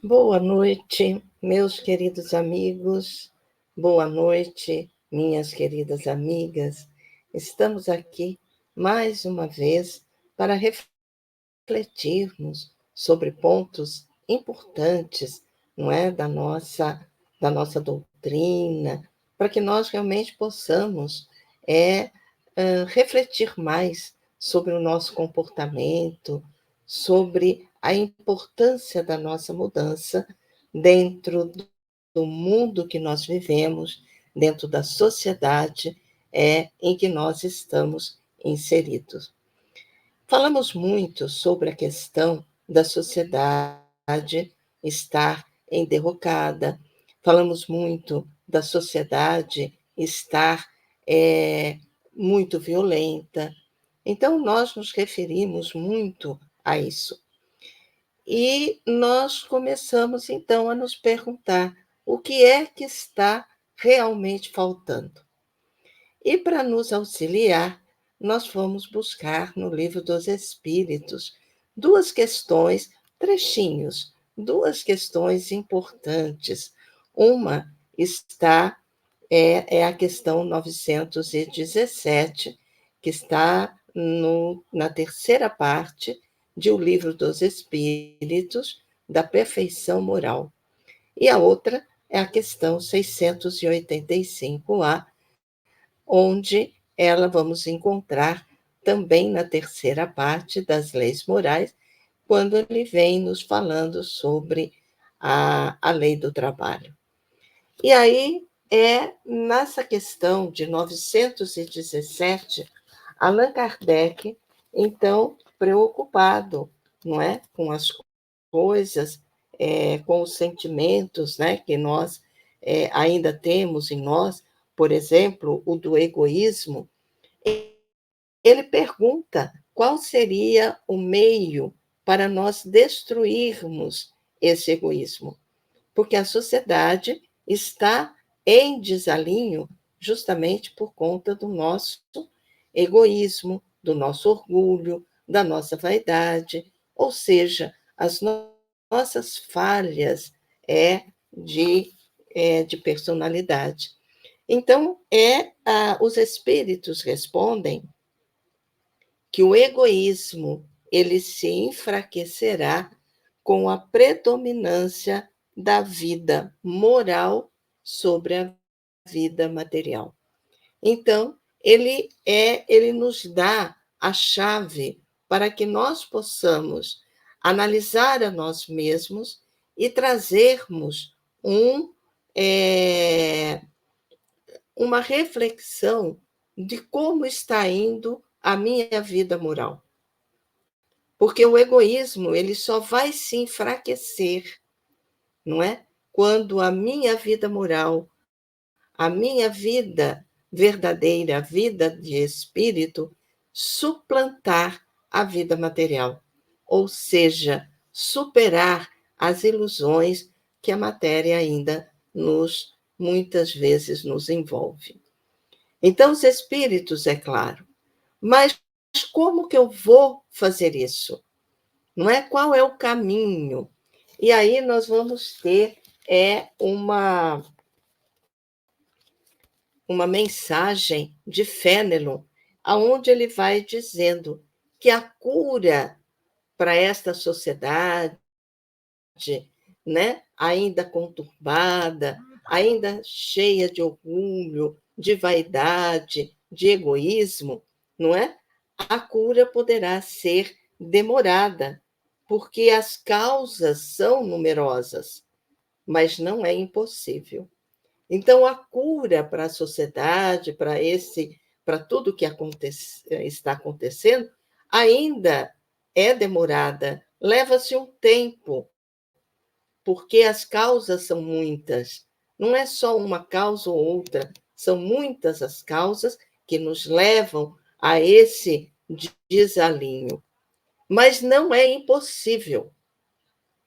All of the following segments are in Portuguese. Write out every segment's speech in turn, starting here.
Boa noite, meus queridos amigos. Boa noite, minhas queridas amigas. Estamos aqui mais uma vez para refletirmos sobre pontos importantes, não é, da nossa doutrina, para que nós realmente possamos refletir mais sobre o nosso comportamento, sobre a importância da nossa mudança dentro do mundo que nós vivemos, dentro da sociedade em que nós estamos inseridos. Falamos muito sobre a questão da sociedade estar em derrocada, falamos muito da sociedade estar muito violenta. Então, nós nos referimos muito a isso. E nós começamos, então, a nos perguntar o que é que está realmente faltando. E para nos auxiliar, nós fomos buscar no Livro dos Espíritos duas questões, trechinhos, duas questões importantes. Uma é a questão 917, que está na terceira parte de O Livro dos Espíritos, da Perfeição Moral. E a outra é a questão 685A, onde ela vamos encontrar também na terceira parte das leis morais, quando ele vem nos falando sobre a lei do trabalho. E aí nessa questão de 917, Allan Kardec, então, preocupado, não é, com as coisas, com os sentimentos, né, que nós ainda temos em nós, por exemplo, o do egoísmo. Ele pergunta qual seria o meio para nós destruirmos esse egoísmo, porque a sociedade está em desalinho justamente por conta do nosso egoísmo, do nosso orgulho, da nossa vaidade, ou seja, as nossas falhas de, de personalidade. Então, os espíritos respondem que o egoísmo ele se enfraquecerá com a predominância da vida moral sobre a vida material. Então, ele nos dá a chave para que nós possamos analisar a nós mesmos e trazermos é, uma reflexão de como está indo a minha vida moral. Porque o egoísmo ele só vai se enfraquecer, não é? Quando a minha vida moral, a minha vida verdadeira, a vida de espírito, suplantar a vida material. Ou seja, superar as ilusões que a matéria ainda muitas vezes nos envolve. Então, os espíritos, é claro. Mas como que eu vou fazer isso? Não é? Qual é o caminho? E aí nós vamos ter uma mensagem de Fénelon, aonde ele vai dizendo que a cura para esta sociedade, né, ainda conturbada, ainda cheia de orgulho, de vaidade, de egoísmo, não é? A cura poderá ser demorada, porque as causas são numerosas, mas não é impossível. Então, a cura para a sociedade, para tudo que está acontecendo, ainda é demorada, leva-se um tempo, porque as causas são muitas. Não é só uma causa ou outra, são muitas as causas que nos levam a esse desalinho. Mas não é impossível.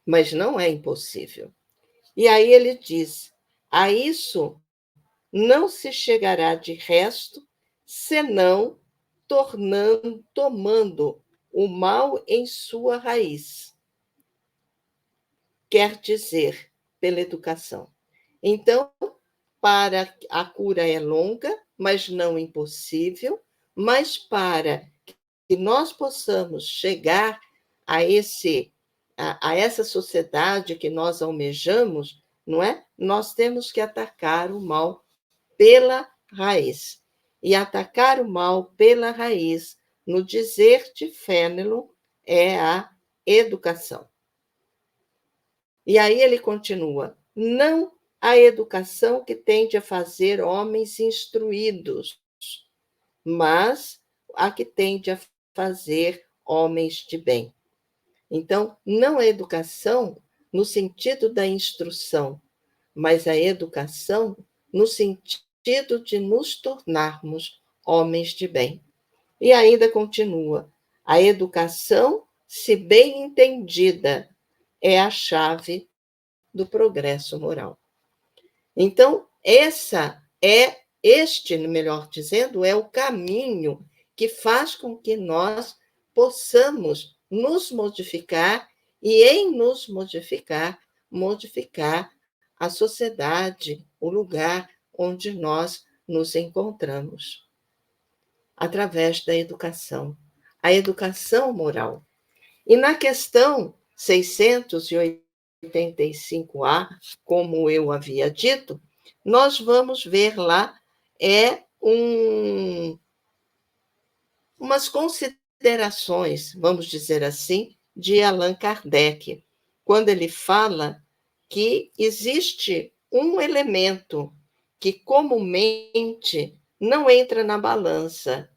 Mas não é impossível. E aí ele diz: a isso não se chegará de resto, senão tomando o mal em sua raiz. quer dizer pela educação. Então, para a cura é longa, mas não impossível, mas para que nós possamos chegar a essa sociedade que nós almejamos, não é? Nós temos que atacar o mal pela raiz. E atacar o mal pela raiz, no dizer de Fénelon, é a educação. E aí ele continua: não a educação que tende a fazer homens instruídos, mas a que tende a fazer homens de bem. Então, não a educação no sentido da instrução, mas a educação no sentido de nos tornarmos homens de bem. E ainda continua: a educação, se bem entendida, é a chave do progresso moral. Então, melhor dizendo, é o caminho que faz com que nós possamos nos modificar e, em nos modificar, modificar a sociedade, o lugar onde nós nos encontramos, através da educação, a educação moral. E na questão 685A, como eu havia dito, nós vamos ver lá umas considerações, vamos dizer assim, de Allan Kardec, quando ele fala que existe um elemento que comumente não entra na balança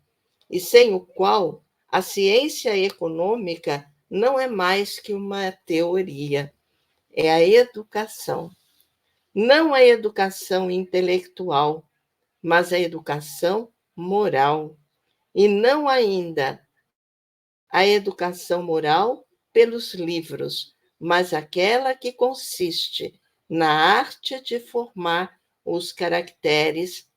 e sem o qual a ciência econômica não é mais que uma teoria, é a educação. Não a educação intelectual, mas a educação moral. E não ainda a educação moral pelos livros, mas aquela que consiste na arte de formar os caracteres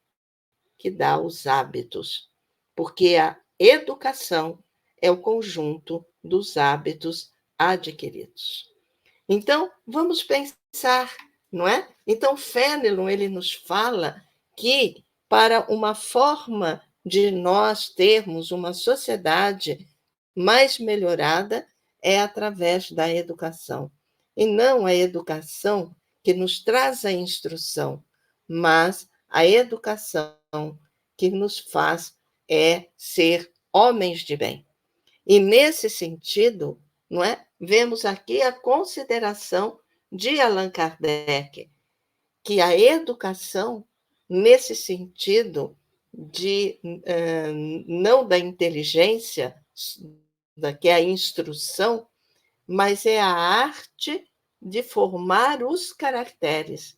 que dá os hábitos. Porque a educação é o conjunto dos hábitos adquiridos. Então, vamos pensar, não é? Então, Fénelon, ele nos fala que para uma forma de nós termos uma sociedade mais melhorada é através da educação. E não a educação que nos traz a instrução, mas a educação que nos faz ser homens de bem. E nesse sentido, não é? Vemos aqui a consideração de Allan Kardec, que a educação, nesse sentido não da inteligência, que é a instrução, mas é a arte de formar os caracteres,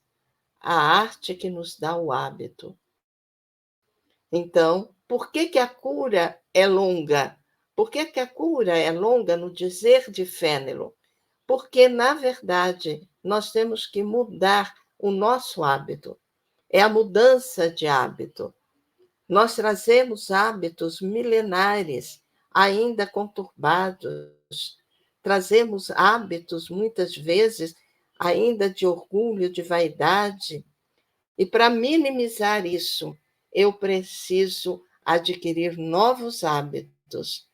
a arte que nos dá o hábito. Então, por que a cura é longa? Por que a cura é longa no dizer de Fénelon? Porque, na verdade, nós temos que mudar o nosso hábito. É a mudança de hábito. Nós trazemos hábitos milenares, ainda conturbados. Trazemos hábitos, muitas vezes, ainda de orgulho, de vaidade. E para minimizar isso, eu preciso adquirir novos hábitos.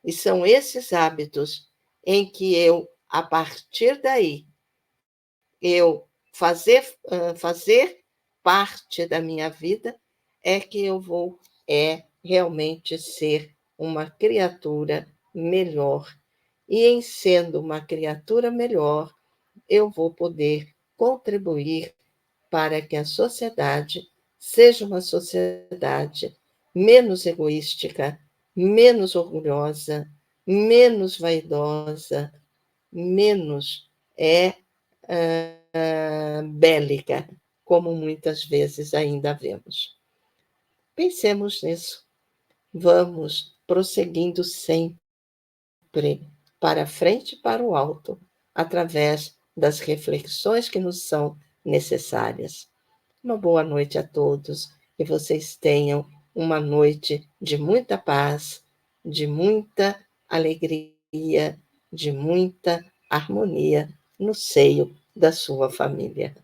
E são esses hábitos em que eu, a partir daí, eu fazer parte da minha vida, é que eu vou realmente ser uma criatura melhor. E em sendo uma criatura melhor, eu vou poder contribuir para que a sociedade seja uma sociedade menos egoística, menos orgulhosa, menos vaidosa, menos bélica, como muitas vezes ainda vemos. Pensemos nisso. Vamos prosseguindo sempre para frente e para o alto, através das reflexões que nos são necessárias. Uma boa noite a todos, que vocês tenham uma noite de muita paz, de muita alegria, de muita harmonia no seio da sua família.